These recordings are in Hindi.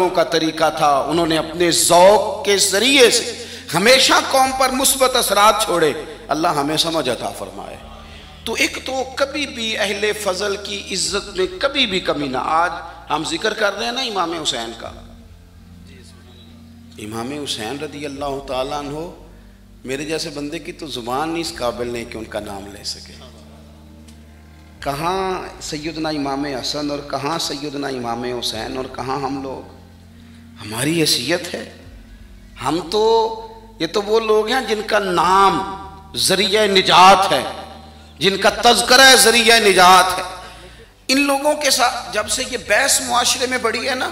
लोगों का तरीका था, उन्होंने अपने ज़ौक़ के ज़रिए से हमेशा कौम पर मुस्बत असरात छोड़े। अल्लाह हमें समझ अता फरमाए। तो एक तो कभी भी अहले फजल की इज्जत में कभी भी कमी ना। आज हम जिक्र कर रहे हैं ना इमाम हुसैन का, इमाम हुसैन रदी अल्लाह ताला अन्हो, मेरे जैसे बंदे की तो जुबान नहीं इस काबिल नहीं कि उनका नाम ले सके। कहाँ सैयदना इमाम हसन और कहाँ सैयदना इमाम हुसैन और कहाँ हम लोग। हमारी हैसियत है, हम तो ये तो वो लोग हैं जिनका नाम ज़रिया निजात है, जिनका तज़किरा ज़रिया निजात है। इन लोगों के साथ जब से ये बहस मुआशरे में बढ़ी है ना,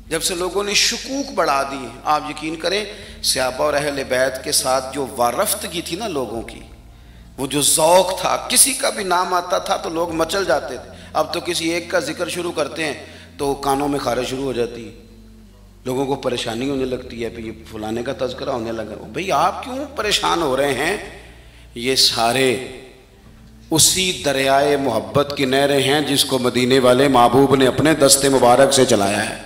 जब से लोगों ने शुकूक बढ़ा दी, आप यकीन करें सहाबा और अहले बैत के साथ जो वारफ्तगी थी ना लोगों की, वो जो ज़ौक़ था, किसी का भी नाम आता था तो लोग मचल जाते थे। अब तो किसी एक का जिक्र शुरू करते हैं तो कानों में खारिश शुरू हो जाती है, लोगों को परेशानी होने लगती है, ये फलाने का तज़किरा होने लगा। भाई आप क्यों परेशान हो रहे हैं? ये सारे उसी दरियाए मोहब्बत की नहरें हैं जिसको मदीने वाले महबूब ने अपने दस्ते मुबारक से चलाया है।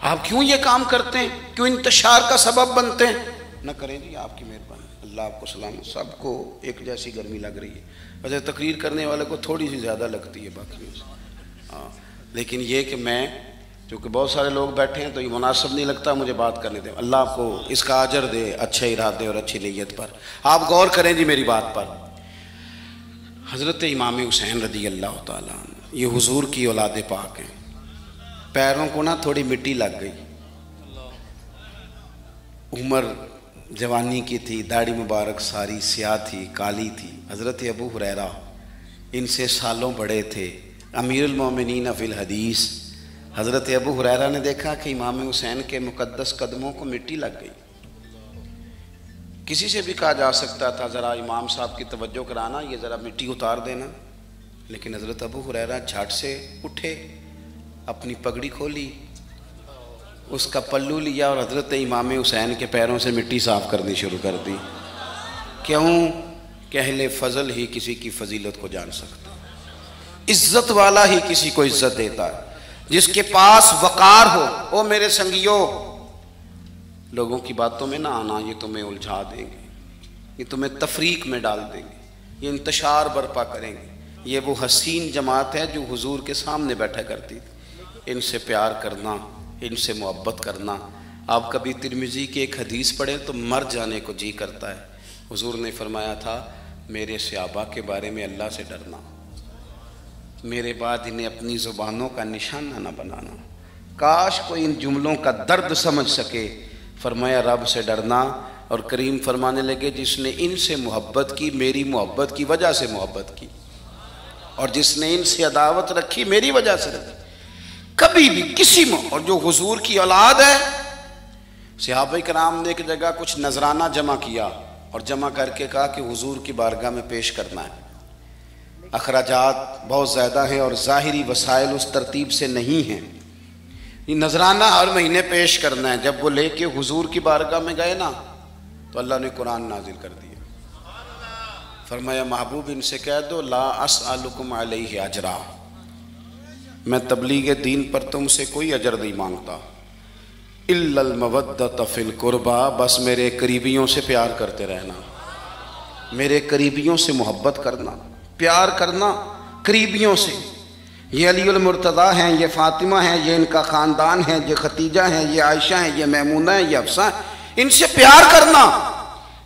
आप क्यों ये काम करते हैं? क्यों इंतशार का सबब बनते हैं? न करें जी, आपकी मेहरबानी, अल्लाह आपको सलाम। सबको एक जैसी गर्मी लग रही है, वैसे तकरीर करने वाले को थोड़ी सी ज़्यादा लगती है बाकी। हाँ, लेकिन ये कि मैं क्योंकि बहुत सारे लोग बैठे हैं तो ये मुनासिब नहीं लगता मुझे बात करने दें। अल्लाह आपको इसका अजर दे, अच्छे इरादे और अच्छी नीयत पर। आप गौर करें जी मेरी बात पर। हज़रत इमाम हुसैन रदी अल्लाह ताला अन्हु, ये हुजूर की औलाद पाक हैं। पैरों को ना थोड़ी मिट्टी लग गई, उम्र जवानी की थी, दाढ़ी मुबारक सारी स्याह थी, काली थी। हज़रत अबू हुरैरा इनसे सालों बड़े थे, अमीरुल मोमिनीन फिल हदीस। हज़रत अबू हुरैरा ने देखा कि इमाम हुसैन के मुक़द्दस कदमों को मिट्टी लग गई। किसी से भी कहा जा सकता था ज़रा इमाम साहब की तवज्जो कराना, ये ज़रा मिट्टी उतार देना, लेकिन हज़रत अबू हुरैरा झट से उठे, अपनी पगड़ी खोली, उसका पल्लू लिया और हज़रत इमाम हुसैन के पैरों से मिट्टी साफ़ करनी शुरू कर दी। क्यों? कि अहले फ़ज़ल ही किसी की फ़जीलत को जान सकता, इज़्ज़त वाला ही किसी को इज़्ज़त देता है, जिसके पास वक़ार हो। ओ मेरे संगियों, लोगों की बातों में ना आना, ये तुम्हें उलझा देंगे, ये तुम्हें तफरीक में डाल देंगे, ये इंतशार बर्पा करेंगे। ये वो हसीन जमात है जो हुजूर के सामने बैठा करती थी। इनसे प्यार करना, इनसे मोहब्बत करना। आप कभी तिरमिज़ी की एक हदीस पढ़ें तो मर जाने को जी करता है। हुजूर ने फरमाया था, मेरे सहाबा के बारे में अल्लाह से डरना, मेरे बाद इन्हें अपनी ज़ुबानों का निशाना न बनाना। काश कोई इन जुमलों का दर्द समझ सके। फरमाया रब से डरना, और करीम फरमाने लगे जिसने इनसे मोहब्बत की मेरी मोहब्बत की वजह से मोहब्बत की, और जिसने इनसे अदावत रखी मेरी वजह से रखी। कभी भी किसी में, और जो हुजूर की औलाद है, सहाबा कराम ने एक जगह कुछ नजराना जमा किया और जमा करके कहा कि हुजूर की बारगाह में पेश करना है। अखराजात बहुत ज़्यादा हैं और ज़ाहिरी वसाइल उस तरतीब से नहीं हैं। ये नजराना हर महीने पेश करना है। जब वो लेके हुजूर की बारगाह में गए ना, तो अल्लाह ने कुरान नाजिल कर दिया। फरमाया महबूब इनसे कह दो, ला अस्अलुकुम अलैहि अजरा, मैं तबलीग दीन पर तुमसे कोई अजर नहीं मांगता, इल्लल मवद्दत फिल कुर्बा, बस मेरे करीबियों से प्यार करते रहना, मेरे करीबियों से मोहब्बत करना, प्यार करना करीबियों से। ये अलीउल मुर्तज़ा हैं, ये फ़ातिमा हैं, ये इनका ख़ानदान है, ये खतीजा हैं, ये आयशा हैं, ये मैमूना है, ये हफ्सा है, इनसे प्यार करना,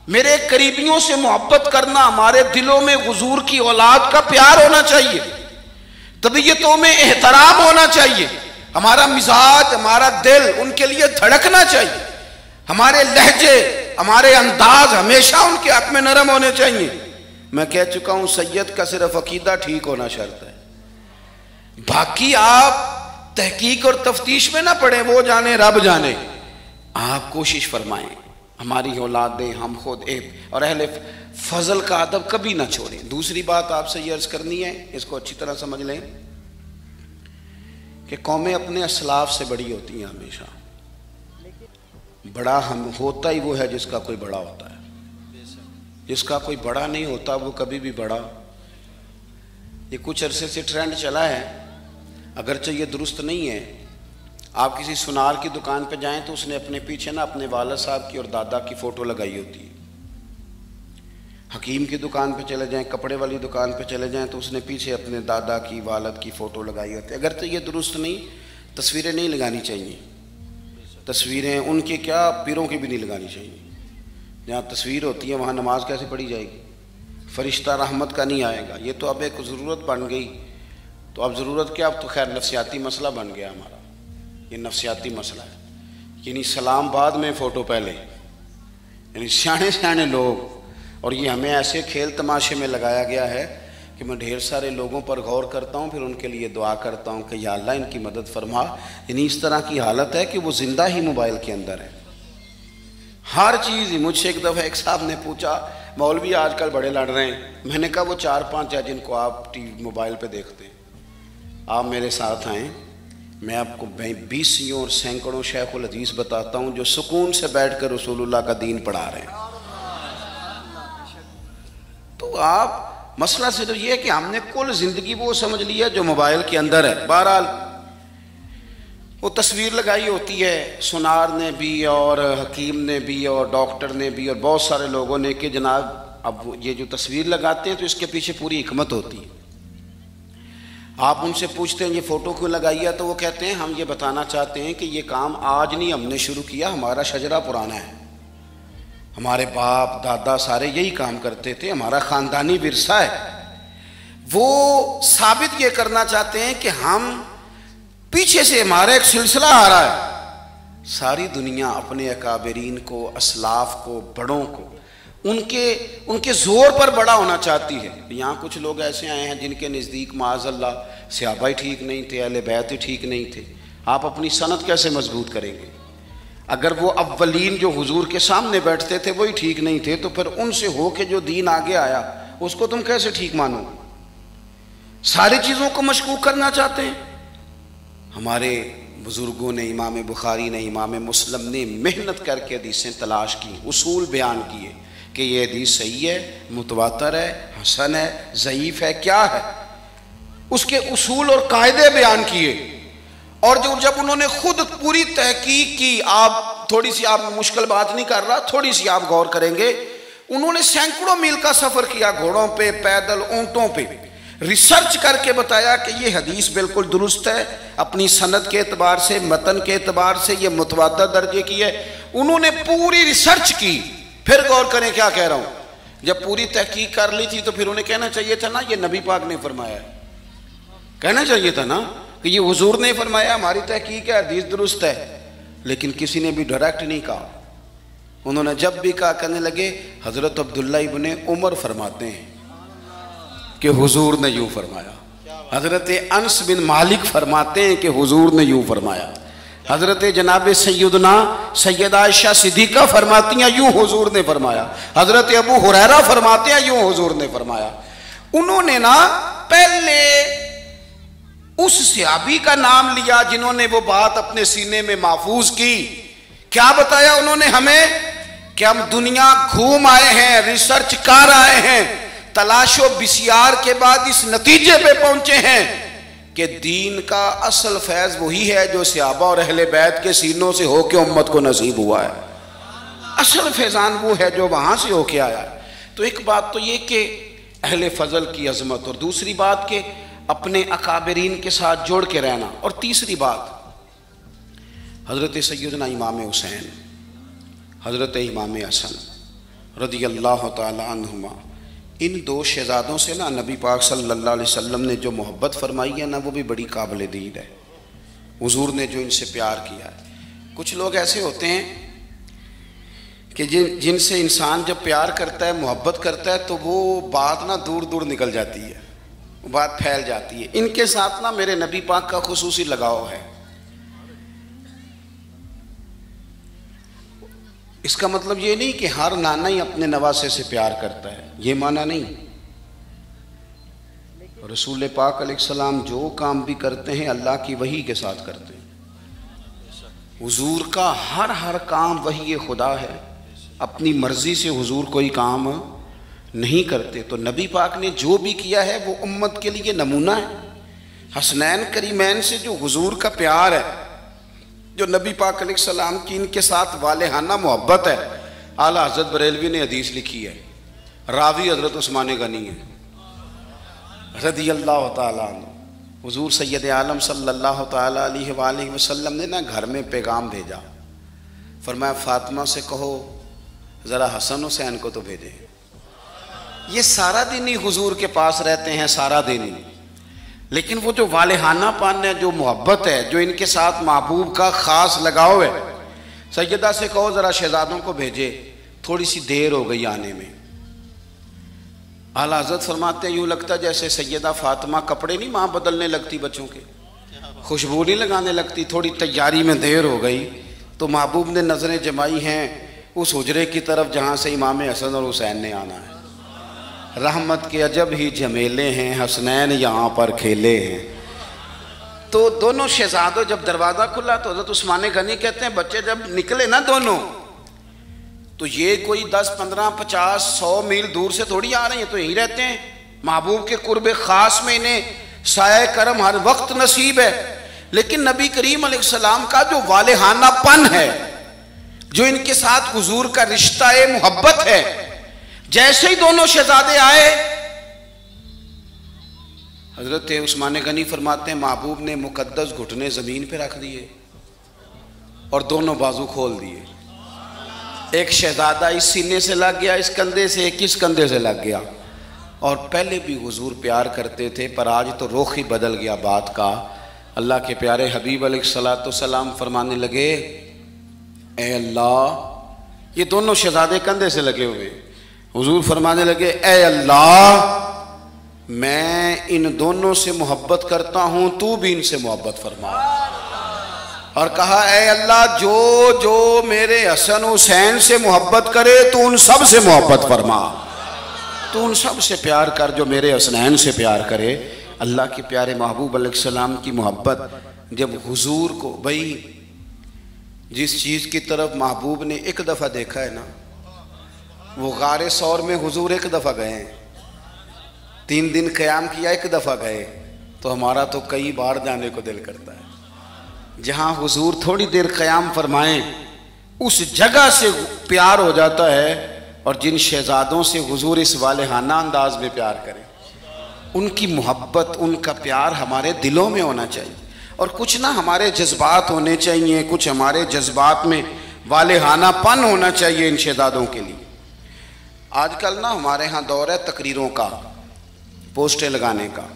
मेरे करीबियों से मोहब्बत करना। हमारे दिलों में हुजूर की औलाद का प्यार होना चाहिए, तबीयतों में एहतराम होना चाहिए, हमारा मिजाज, हमारा दिल उनके लिए धड़कना चाहिए, हमारे लहजे, हमारे अंदाज हमेशा उनके हक में नरम होने चाहिए। मैं कह चुका हूं, सैयद का सिर्फ अकीदा ठीक होना शर्त है, बाकी आप तहकीक और तफ्तीश में ना पड़े, वो जाने रब जाने। आप कोशिश फरमाएं, हमारी औलादें, हम खुद एक और अहले फजल का अदब कभी ना छोड़ें। दूसरी बात आपसे ये अर्ज करनी है, इसको अच्छी तरह समझ लें कि कौमें अपने असलाफ से बड़ी होती हैं हमेशा। बड़ा हम होता ही वो है जिसका कोई बड़ा होता है, जिसका कोई बड़ा नहीं होता वो कभी भी बड़ा। ये कुछ अरसे से ट्रेंड चला है, अगरचे ये दुरुस्त नहीं है। आप किसी सुनार की दुकान पे जाएं तो उसने अपने पीछे ना अपने वालिद साहब की और दादा की फ़ोटो लगाई होती है। हकीम की दुकान पे चले जाएं, कपड़े वाली दुकान पे चले जाएं तो उसने पीछे अपने दादा की वालिद की फ़ोटो लगाई होती है। अगर तो ये दुरुस्त नहीं, तस्वीरें नहीं लगानी चाहिए। तस्वीरें उनके क्या, पीरों की भी नहीं लगानी चाहिए। जहाँ तस्वीर होती है वहाँ नमाज कैसे पढ़ी जाएगी? फरिश्ता रहमत का नहीं आएगा। ये तो अब एक ज़रूरत बन गई। तो अब ज़रूरत क्या, अब तो खैर नफसियाती मसला बन गया हमारा। ये नफसियाती मसला है, यानी सलाम बाद में फ़ोटो पहले, यानी सियाने सियाने लोग। और ये हमें ऐसे खेल तमाशे में लगाया गया है कि मैं ढेर सारे लोगों पर गौर करता हूँ, फिर उनके लिए दुआ करता हूँ कि या अल्लाह इनकी मदद फरमा। यानी इस तरह की हालत है कि वो ज़िंदा ही मोबाइल के अंदर है, हर चीज़ ही। मुझसे एक दफ़ा एक साहब ने पूछा, मौलवी आजकल बड़े लड़ रहे हैं। मैंने कहा वो 4-5 है जिनको आप टीवी मोबाइल पे देखते हैं, आप मेरे साथ आएँ, मैं आपको 20 और सैकड़ों शेखुल हदीस बताता हूँ जो सुकून से बैठ कर रसूलुल्लाह का दीन पढ़ा रहे हैं। तो आप मसला सिर्फ ये है कि हमने कुल ज़िंदगी वो समझ लिया जो मोबाइल के अंदर है। बहरहाल वो तस्वीर लगाई होती है सुनार ने भी और हकीम ने भी और डॉक्टर ने भी और बहुत सारे लोगों ने कि जनाब अब ये जो तस्वीर लगाते हैं तो इसके पीछे पूरी हिकमत होती है। आप उनसे पूछते हैं ये फ़ोटो क्यों लगाई है, तो वो कहते हैं हम ये बताना चाहते हैं कि ये काम आज नहीं हमने शुरू किया, हमारा शजरा पुराना है, हमारे बाप दादा सारे यही काम करते थे, हमारा ख़ानदानी विरसा है। वो साबित ये करना चाहते हैं कि हम पीछे से हमारा एक सिलसिला आ रहा है। सारी दुनिया अपने अकाबरीन को, असलाफ को, बड़ों को उनके ज़ोर पर बड़ा होना चाहती है। यहाँ कुछ लोग ऐसे आए हैं जिनके नज़दीक माज़अल्लाह सहाबा ही ठीक नहीं थे, अहले बैत ही ठीक नहीं थे। आप अपनी सनद कैसे मजबूत करेंगे? अगर वो अव्वलीन जो हुजूर के सामने बैठते थे वही ठीक नहीं थे, तो फिर उनसे हो के जो दीन आगे आया उसको तुम कैसे ठीक मानोगे? सारी चीज़ों को मशकूक करना चाहते हैं। हमारे बुज़ुर्गों ने, इमाम बुखारी ने, इमाम मुस्लिम ने मेहनत करके हदीसें तलाश की, उसूल बयान किए कि ये हदीस सही है, मुतवातर है, हसन है, ज़ईफ़ है, क्या है, उसके उसूल और कायदे बयान किए। और जो जब उन्होंने खुद पूरी तहकीक की, आप थोड़ी सी, आप मुश्किल बात नहीं कर रहा, थोड़ी सी आप गौर करेंगे, उन्होंने सैकड़ों मील का सफ़र किया, घोड़ों पे, पैदल, ऊँटों पे, रिसर्च करके बताया कि ये हदीस बिल्कुल दुरुस्त है, अपनी सनद के एतबार से, मतन के एतबार से ये मुतवातर दर्जे की है। उन्होंने पूरी रिसर्च की। फिर गौर करें क्या कह रहा हूँ, जब पूरी तहकीक कर ली थी तो फिर उन्हें कहना चाहिए था ना ये नबी पाक ने फरमाया है, कहना चाहिए था ना कि ये हुजूर ने फरमाया, हमारी तहकीक है, हदीस दुरुस्त है। लेकिन किसी ने भी डायरेक्ट नहीं कहा। उन्होंने जब भी कहा, कहने लगे हज़रत अब्दुल्ला इब्ने उमर फरमाते हैं कि हुजूर ने यूँ फरमाया, हज़रत अनस बिन मालिक फरमाते हैं कि हुजूर ने यूँ फरमाया, हज़रत जनाब सैयदना सैयद आयशा सिद्दीक़ा फरमाती हैं यूँ हुजूर ने फरमाया, हज़रत अबू हुरैरा फरमाते हैं यूँ हुजूर ने फरमाया। उन्होंने ना पहले उस सहाबी का नाम लिया जिन्होंने वो बात अपने सीने में महफूज की। क्या बताया उन्होंने हमें कि हम दुनिया घूम आए हैं, रिसर्च कर आए हैं, तलाशो बिसियार के बाद इस नतीजे पे पहुंचे हैं कि दीन का असल फैज वही है जो सहाबा और अहले बैत के सीनों से होके उम्मत को नसीब हुआ है। असल फैजान वो है जो वहां से होके आया है। तो एक बात तो ये कि अहले फजल की अजमत, और दूसरी बात कि अपने अकाबरीन के साथ जोड़ के रहना, और तीसरी बात हज़रत सैयदना इमाम हुसैन, हज़रत इमाम हसन रज़ियल्लाहु ताला अन्हुमा, इन दो शहजादों से ना नबी पाक सल्लल्लाहु अलैहि वसल्लम ने जो मोहब्बत फरमाई है ना, वो भी बड़ी काबिल दीद है। हुजूर ने जो इनसे प्यार किया है। कुछ लोग ऐसे होते हैं कि जिनसे इंसान जब प्यार करता है, मोहब्बत करता है, तो वो बात ना दूर दूर निकल जाती है, वो बात फैल जाती है। इनके साथ ना मेरे नबी पाक का खुसूसी लगाव है। इसका मतलब ये नहीं कि हर नाना ही अपने नवासे से प्यार करता है, ये माना नहीं। रसूल पाक अलैहिस्सलाम जो काम भी करते हैं अल्लाह की वही के साथ करते हैं। हुजूर का हर काम वही खुदा है, अपनी मर्जी से हुजूर कोई काम नहीं करते। तो नबी पाक ने जो भी किया है वो उम्मत के लिए नमूना है। हसनैन करीमैन से जो हुजूर का प्यार है जो नबी पाक अलैहिस्सलाम की इनके साथ वालेहाना मोहब्बत है। आला हज़रत बरेलवी ने हदीस लिखी है, रावी हज़रत उस्मान गनी है रज़ियल्लाहु ताला अन्हु। हुज़ूर सैयद आलम सल्लल्लाहु ताला अलैहि वसल्लम ने ना घर में पैगाम भेजा, फरमाया फातिमा से कहो ज़रा हसन हुसैन को तो भेजे। ये सारा दिन ही हुजूर के पास रहते हैं, सारा दिन ही, लेकिन वो जो वालेहानापन है, जो मोहब्बत है, जो इनके साथ महबूब का ख़ास लगाव है, सैयदा से कहो ज़रा शहजादों को भेजे, थोड़ी सी देर हो गई आने में। आला हज़रत फरमाते हैं यूँ लगता जैसे सैयदा फातिमा कपड़े नहीं माँ बदलने लगती बच्चों के, खुशबू नहीं लगाने लगती, थोड़ी तैयारी में देर हो गई तो महबूब ने नज़रें जमाई हैं उस हुजरे की तरफ जहाँ से इमाम हसन और हुसैन ने आना है। रहमत के अजब ही झमेले हैं, हसनैन यहाँ पर खेले हैं। तो दोनों शहजादों, जब दरवाज़ा खुला तो हज़रत उस्मान गनी कहते हैं बच्चे जब निकले ना दोनों, तो ये कोई 10, 15, 50, 100 मील दूर से थोड़ी आ रहे हैं, तो यहीं रहते हैं। महबूब के कुर्बे ख़ास में इन्हें साया करम हर वक्त नसीब है। लेकिन नबी करीम अलैहिस्सलाम का जो वालेहानापन है, जो इनके साथ हुजूर का रिश्ता मोहब्बत है, जैसे ही दोनों शहजादे आए, हजरत उस्मान गनी फरमाते हैं महबूब ने मुकद्दस घुटने जमीन पे रख दिए और दोनों बाजू खोल दिए। एक शहजादा इस सीने से लग गया, इस कंधे से, एक इस कंधे से लग गया। और पहले भी हुजूर प्यार करते थे, पर आज तो रुख ही बदल गया बात का। अल्लाह के प्यारे हबीब अलैहिस्सलाम फरमाने लगे, ए अल्लाह, ये दोनों शहजादे कंधे से लगे हुए, हुजूर फरमाने लगे, ए अल्लाह, मैं इन दोनों से मोहब्बत करता हूं, तू भी इनसे मोहब्बत फरमा। और कहा, ए अल्लाह, जो जो मेरे हसन हुसैन से मोहब्बत करे तू उन सब से मोहब्बत फरमा, तू उन सब से प्यार कर जो मेरे हसनैन से प्यार करे। अल्लाह के प्यारे महबूब अलैहिस्सलाम की मोहब्बत जब हुजूर को, भाई जिस चीज़ की तरफ महबूब ने एक दफ़ा देखा है ना, वो गारे सौर में हुजूर एक दफ़ा गए हैं, 3 दिन क़याम किया, एक दफ़ा गए, तो हमारा तो कई बार जाने को दिल करता है। जहाँ हुजूर थोड़ी देर क़याम फरमाएं, उस जगह से प्यार हो जाता है। और जिन शहजादों से हुजूर इस वालेहाना अंदाज में प्यार करें, उनकी मोहब्बत, उनका प्यार हमारे दिलों में होना चाहिए। और कुछ ना हमारे जज्बात होने चाहिए, कुछ हमारे जज्बात में वालेहानापन होना चाहिए इन शहजादों के लिए। आजकल ना हमारे यहाँ दौर है तकरीरों का, पोस्टें लगाने का,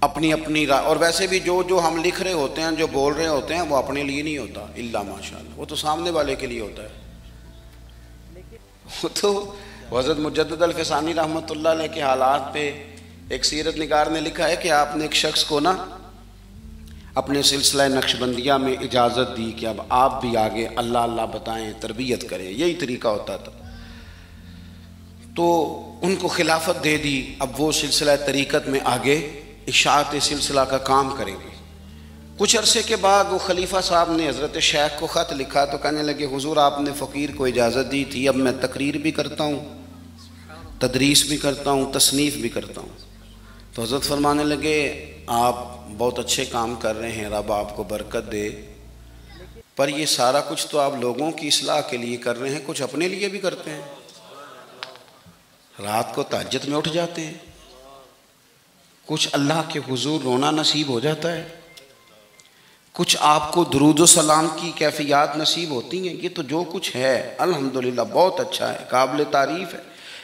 अपनी अपनी और वैसे भी जो जो हम लिख रहे होते हैं, जो बोल रहे होते हैं, वो अपने लिए नहीं होता, इल्ला माशाअल्लाह, वो तो सामने वाले के लिए होता है। वो तो हज़रत मुजद्दिद अल-फ़सानी रहमतुल्लाह अलैह के हालात पे एक सीरत निगार ने लिखा है कि आपने एक शख्स को ना अपने सिलसिला नक्शबंदिया में इजाज़त दी कि अब आप भी आगे अल्लाह अल्लाह बताएं, तरबियत करें, यही तरीका होता था। तो उनको खिलाफत दे दी, अब वो सिलसिला तरीक़त में आगे इशाअत सिलसिला का काम करेंगे। कुछ अरसे के बाद वो खलीफा साहब ने हज़रत शेख को ख़त लिखा, तो कहने लगे, हुजूर आपने फ़कीर को इजाज़त दी थी, अब मैं तकरीर भी करता हूँ, तदरीस भी करता हूँ, तसनीफ़ भी करता हूँ। तो हज़रत फरमाने लगे, आप बहुत अच्छे काम कर रहे हैं, रब आपको बरकत दे, पर ये सारा कुछ तो आप लोगों की इस्लाह के लिए कर रहे हैं, कुछ अपने लिए भी करते हैं। रात को तहज्जुद में उठ जाते हैं, कुछ अल्लाह के हुजूर रोना नसीब हो जाता है, कुछ आपको दुरूद व सलाम की कैफियत नसीब होती हैं। ये तो जो कुछ है अल्हम्दुलिल्लाह बहुत अच्छा है, काबिल तारीफ़ है,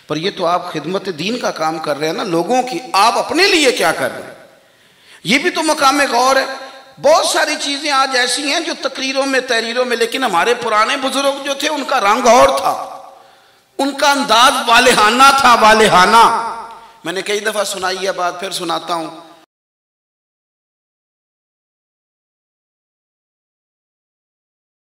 पर ये तो आप खिदमत दीन का काम कर रहे हैं ना, लोगों की। आप अपने लिए क्या कर रहे हैं, ये भी तो मकाम गौर है। बहुत सारी चीज़ें आज ऐसी हैं जो तकरीरों में, तहरीरों में, लेकिन हमारे पुराने बुजुर्ग जो थे उनका रंग और था, उनका अंदाज वालेहाना था, वालेहाना। मैंने कई दफ़ा सुनाई है बात, फिर सुनाता हूँ।